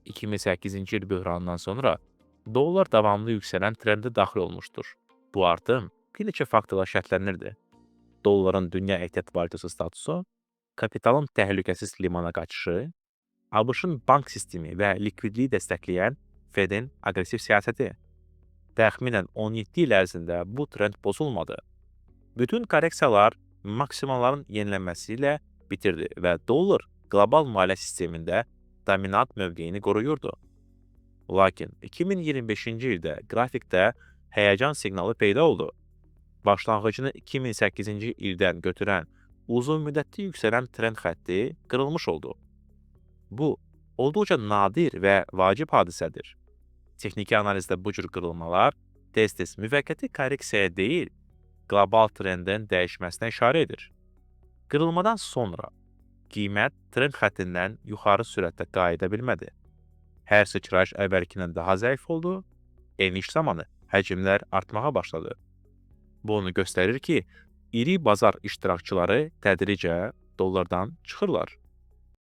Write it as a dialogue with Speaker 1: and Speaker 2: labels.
Speaker 1: 2008-ci il böhranından sonra dollar davamlı yüksələn trendə daxil olmuşdur. Bu artım bir neçə faktorla şərtlənirdi. Dolların dünya ehtiyat valyutası statusu, kapitalın təhlükəsiz limana qaçışı, ABŞ-ın bank sistemi və likvidliyi dəstəkləyən Fedin aqressiv siyasəti. Təxminən 17 il ərzində bu trend pozulmadı. Bütün korreksiyalar maksimaların yenilənməsi ilə bitirdi və dollar qlobal maliyyə sistemində dominant mövqeyini qoruyurdu. Lakin 2025-ci ildə qrafikdə həyəcan siqnalı peyda oldu. Başlanğıcını 2008-ci ildən götürən uzunmüddətli yüksələn trend xətti qırılmış oldu. Bu, olduqca nadir və vacib hadisədir. Texniki analizdə bu cür qırılmalar tez-tez müvəqqəti korreksiyaya deyil, qlobal trendin dəyişməsinə işarə edir. Qırılmadan sonra qiymət trend xəttindən yuxarı sürətlə qayıda bilmədi. Hər sıçrayış əvvəlkindən daha zəif oldu, eniş zamanı həcmlər artmağa başladı. Bu onu göstərir ki, iri bazar iştirakçıları tədricə dollardan çıxırlar.